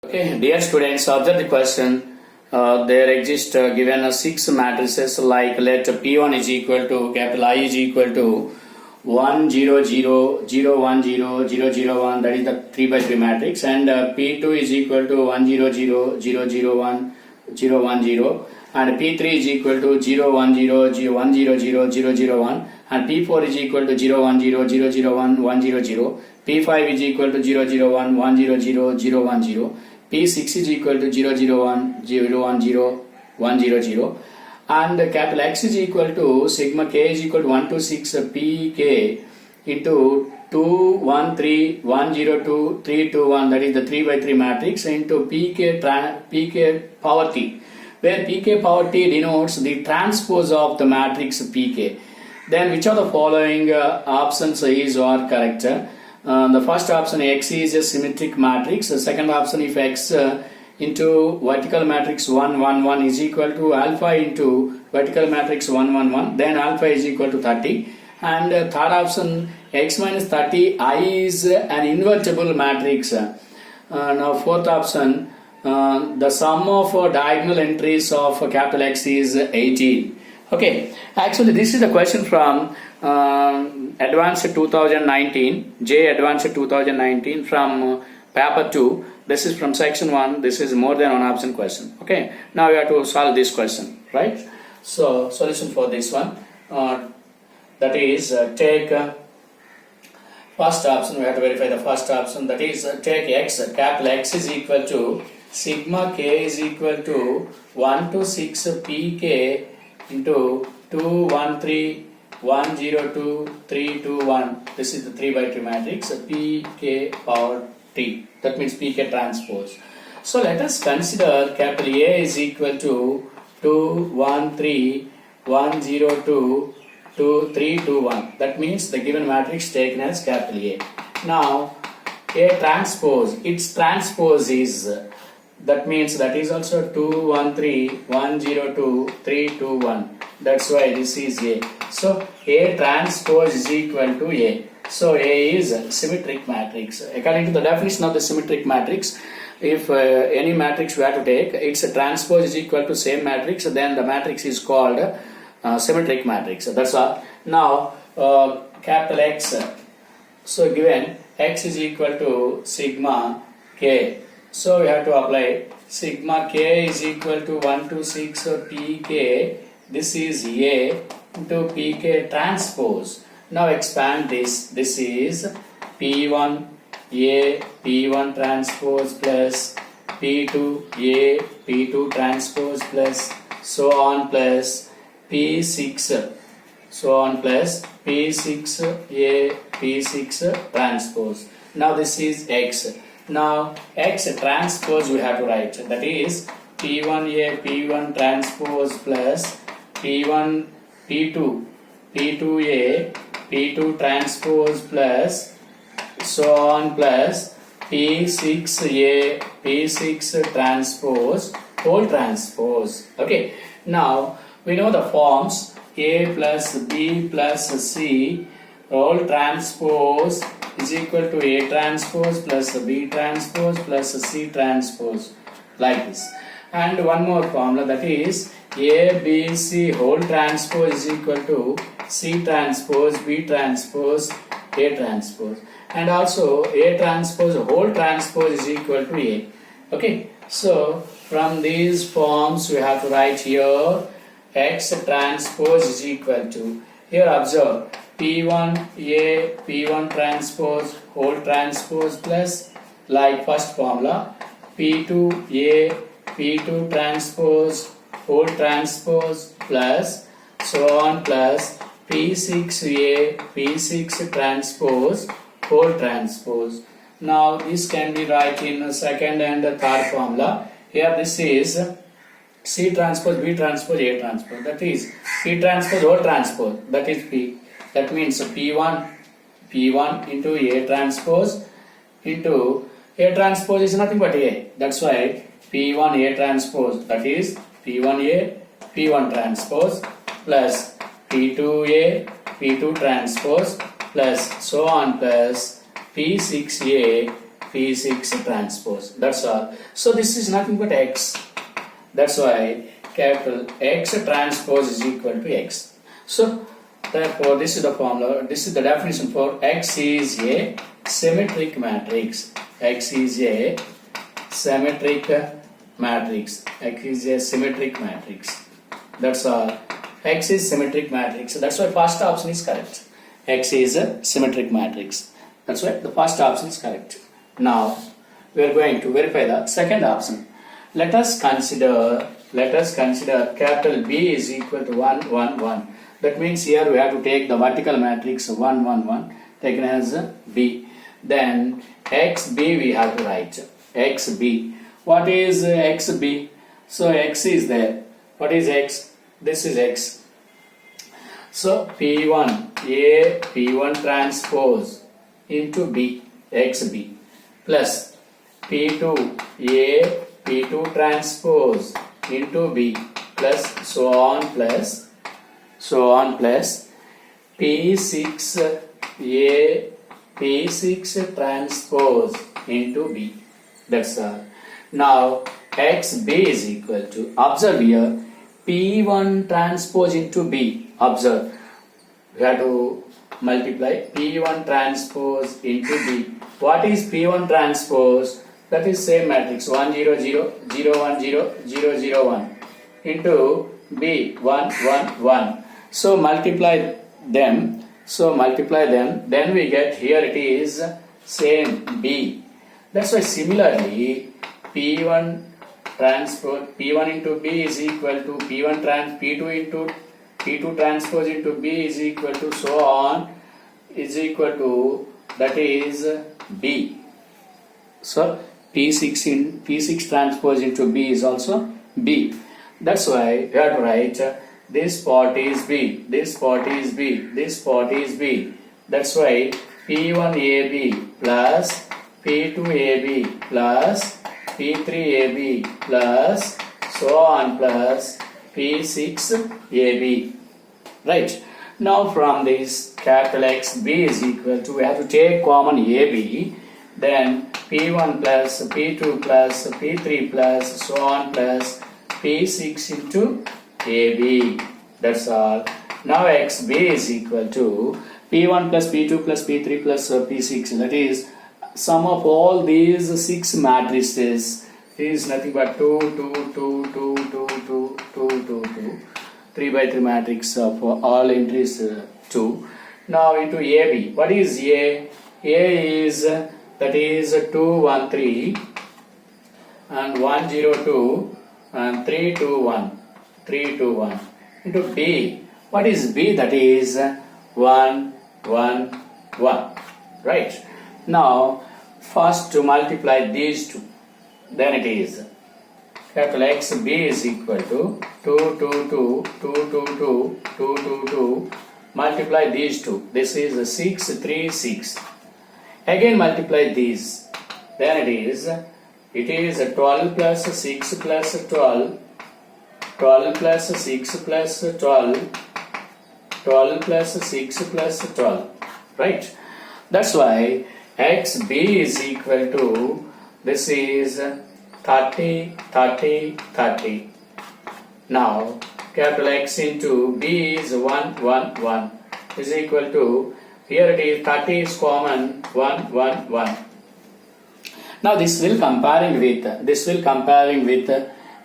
Okay, dear students, observe the question. There exist given 6 matrices like let P1 is equal to capital I is equal to 1 0 0 0 1 0 0 0 1, that is the 3 by 3 matrix, and P2 is equal to 1 0 0 0 0 1 0 1 0, and P3 is equal to 0 1 0 0 1 0 0 0 0 1, and P4 is equal to 0 1 0 0 0 1 1 0 0, P5 is equal to 0 0 1 1 0 0 0 1 0, P6 is equal to 0 0 1 0 1 0 1 0 0, and capital X is equal to sigma k is equal to 1 to 6 pk into 2 1 3 1 0 2 3 2 1, that is the 3 by 3 matrix, into pk power t, where pk power t denotes the transpose of the matrix pk. Then which of the following options is or correct? The first option, X is a symmetric matrix. The second option, if X into vertical matrix 1 1 1 is equal to alpha into vertical matrix 1 1 1, then alpha is equal to 30. And third option, X minus 30 I is an invertible matrix. Now fourth option, the sum of diagonal entries of capital X is 18. Okay, actually this is the question from Advanced 2019, J Advanced 2019 from paper 2. This is from section 1. This is more than one option question. Okay, now we have to solve this question, right? So solution for this one, that is take first option. We have to verify the first option, that is take X, capital X is equal to sigma k is equal to 1 to 6 pk into 2 1 3 1 0 2 3 2 1. This is the 3 by 3 matrix, pk power t, that means pk transpose. So let us consider capital A is equal to 2 1 3 1 0 2 2 3 2 1, that means the given matrix taken as capital A. Now A transpose, its transpose is, that means that is also 2 1 3 1 0 2 3 2 1, that's why this is A. So A transpose is equal to A. So A is a symmetric matrix. According to the definition of the symmetric matrix, if any matrix we have to take, its transpose is equal to same matrix, then the matrix is called symmetric matrix. That's all. Now capital X, so given X is equal to sigma k, so we have to apply sigma k is equal to 1 to 6 pk, this is A into pk transpose. Now expand this, this is p1 A p1 transpose plus p2 A p2 transpose plus so on plus p6 so on plus p6 A p6 transpose. Now this is X. Now X transpose we have to write, that is p1 A p1 transpose plus p1 p2 p2 A p2 transpose plus so on plus p6 A p6 transpose whole transpose. Okay, now we know the forms A plus B plus C whole transpose is equal to A transpose plus B transpose plus C transpose, like this. And one more formula, that is A B C whole transpose is equal to C transpose B transpose A transpose, and also A transpose whole transpose is equal to A. Okay, so from these forms we have to write here X transpose is equal to, here observe, P1 A P1 transpose whole transpose plus, like first formula, P2 A P2 transpose whole transpose plus so on plus P6 A P6 transpose whole transpose. Now this can be write in second and third formula. Here this is C transpose B transpose A transpose, that is P transpose whole transpose, that is P, that means P1 into A transpose into A transpose is nothing but A, that's why P1 A transpose, that is P1 A P1 transpose plus P2 A P2 transpose plus so on plus P6A P6 transpose. That's all. So this is nothing but X. That's why capital X transpose is equal to X. So therefore this is the formula, this is the definition for X is a symmetric matrix. X is a symmetric matrix. X is a symmetric matrix. That's all. X is symmetric matrix. That's why first option is correct. X is a symmetric matrix. That's why the first option is correct. Now we are going to verify the second option. Let us consider capital B is equal to 1, 1, 1. That means here we have to take the vertical matrix 1, 1, 1 taken as B. Then XB we have to write. XB. What is XB? So X is there. What is X? This is X. So P1 A P1 transpose into B, XB, plus P2 A P2 transpose into B, plus so on plus P6 A P6 transpose into B. That's all. Now XB is equal to, observe here, P1 transpose into B. Observe, we have to multiply P1 transpose into B. What is P1 transpose? That is same matrix 1 0 0 0 1 0 0 0 1 into B 1 1 1. So multiply them. Then we get, here it is same B. That's why similarly P1 transpose P1 into B is equal to P2 into P2 transpose into B is equal to so on is equal to, that is B. So P6 transpose into B is also B. That's why we have to write this part is B, this part is B, this part is B. That's why P1AB plus P2AB plus P3AB plus so on plus P6AB. Right. Now from this capital XB is equal to, we have to take common AB, then P1 plus P2 plus P3 plus so on plus P6 into AB. That's all. Now XB is equal to P1 plus P2 plus P3 plus P6. That is sum of all these 6 matrices is nothing but 2, 2, 2, 2, 2, 2, 2, 2, 2. 3 by 3 matrix for all entries 2. Now into AB. What is A? A is, that is 2, 1, 3 and 1, 0, 2 and 3, 2, 1. 3, 2, 1. Into B. What is B? That is 1, 1, 1. Right. Now first to multiply these two. Then it is capital XB is equal to 2, 2, 2, 2, 2, 2, 2, 2, 2. Multiply these two. This is 6, 3, 6. Again multiply these. Then it is 12 plus 6 plus 12. 12 plus 6 plus 12. 12 plus 6 plus 12. Right. That's why XB is equal to, this is 30, 30, 30. Now capital X into B is 1, 1, 1 is equal to, here it is 30 is common, 1, 1, 1. Now this will comparing with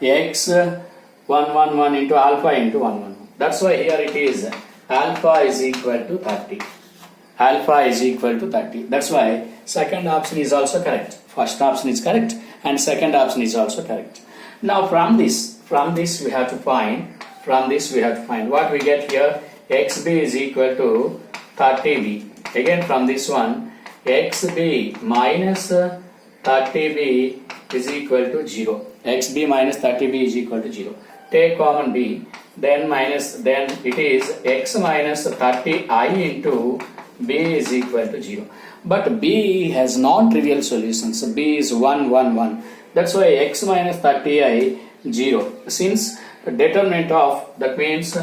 X 1, 1, 1 into alpha into 1, 1. That's why here it is alpha is equal to 30. Alpha is equal to 30. That's why second option is also correct. First option is correct and second option is also correct. Now from this we have to find, what we get here, XB is equal to 30B. Again from this one, XB minus 30B is equal to 0. XB minus 30B is equal to 0. Take common B, then it is X minus 30I into B is equal to 0. But B has non-trivial solutions. So B is 1, 1, 1. That's why X minus 30I 0. Since the determinant of, that means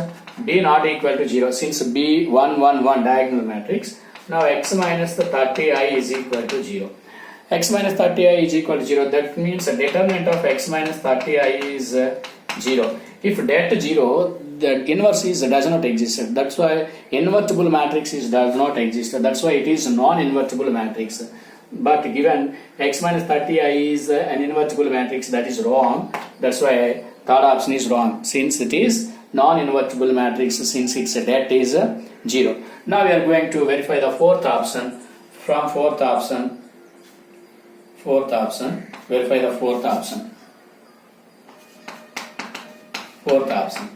B not equal to 0. Since B 1, 1, 1 diagonal matrix. Now X minus the 30I is equal to 0. x minus 30i is equal to 0. That means the determinant of x minus 30i is 0. If det 0, the inverse is does not exist. That's why invertible matrix is does not exist. That's why it is non-invertible matrix. But given x minus 30i is an invertible matrix, that is wrong. That's why third option is wrong, since it is non-invertible matrix, since its det is 0. Now we are going to verify the fourth option. From fourth option, verify the fourth option. Fourth option.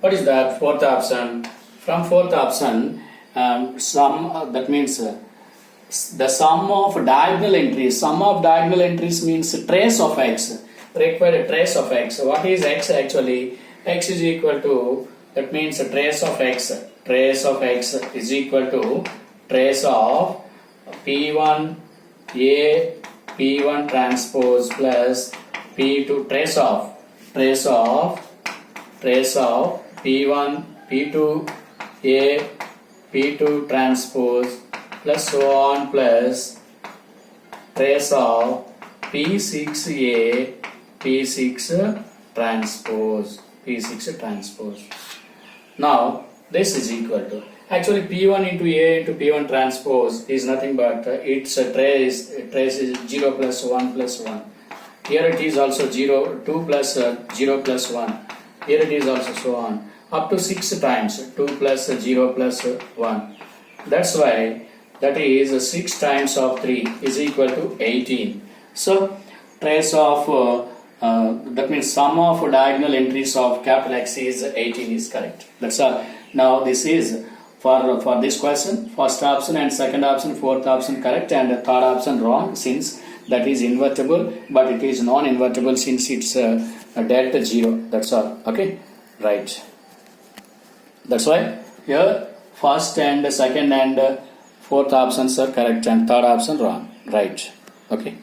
What is that fourth option? From fourth option, that means the sum of diagonal entries. Sum of diagonal entries means trace of x. Required a trace of x. What is x actually? X is equal to, that means a trace of x. Trace of x is equal to trace of P1 A P1 transpose plus P2 trace of P1 P2 A P2 transpose plus so on plus trace of P6A P6 transpose. Now this is equal to, actually P1 into A into P1 transpose is nothing but its trace is 0 plus 1 plus 1. Here it is also 0, 2 plus 0 plus 1. Here it is also so on. Up to 6 times, 2 plus 0 plus 1. That's why that is 6 times of 3 is equal to 18. So trace of, that means sum of diagonal entries of capital X is 18 is correct. That's all. Now this is for this question, first option and second option, fourth option correct, and third option wrong, since that is invertible, but it is non-invertible since it's det 0. That's all. Okay, right. That's why here first and second and fourth options are correct and third option wrong. Right. Okay.